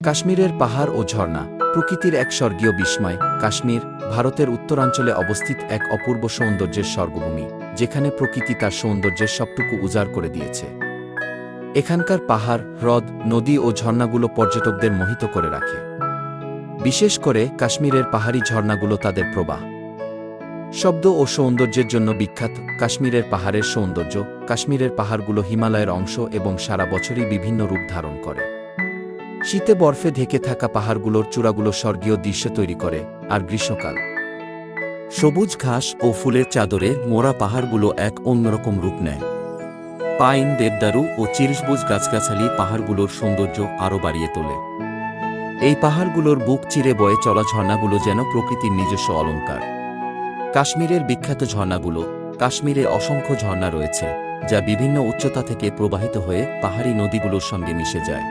কাশ্মীরের পাহাড় ও ঝর্ণা প্রকৃতির এক স্বর্গীয় বিস্ময়। কাশ্মীর ভারতের উত্তরাঞ্চলে অবস্থিত এক অপূর্ব সৌন্দর্যের স্বর্গভূমি, যেখানে প্রকৃতি তার সৌন্দর্যের সবটুকু উজাড় করে দিয়েছে। এখানকার পাহাড়, হ্রদ, নদী ও ঝর্ণাগুলো পর্যটকদের মোহিত করে রাখে। বিশেষ করে কাশ্মীরের পাহাড়ি ঝর্ণাগুলো তাদের প্রবাহ, শব্দ ও সৌন্দর্যের জন্য বিখ্যাত। কাশ্মীরের পাহাড়ের সৌন্দর্য। কাশ্মীরের পাহাড়গুলো হিমালয়ের অংশ এবং সারা বছরই বিভিন্ন রূপ ধারণ করে। শীতে বরফে ঢেকে থাকা পাহাড়গুলোর চূড়াগুলো স্বর্গীয় দৃশ্য তৈরি করে, আর গ্রীষ্মকাল সবুজ ঘাস ও ফুলের চাদরে মোড়া পাহাড়গুলো এক অন্যরকম রূপ নেয়। পাইন, দেবদারু ও চিরসবুজ গাছগাছালি পাহাড়গুলোর সৌন্দর্য আরও বাড়িয়ে তোলে। এই পাহাড়গুলোর বুক চিরে বয়ে চলা ঝর্ণাগুলো যেন প্রকৃতির নিজস্ব অলংকার। কাশ্মীরের বিখ্যাত ঝর্ণাগুলো। কাশ্মীরে অসংখ্য ঝর্ণা রয়েছে, যা বিভিন্ন উচ্চতা থেকে প্রবাহিত হয়ে পাহাড়ি নদীগুলোর সঙ্গে মিশে যায়।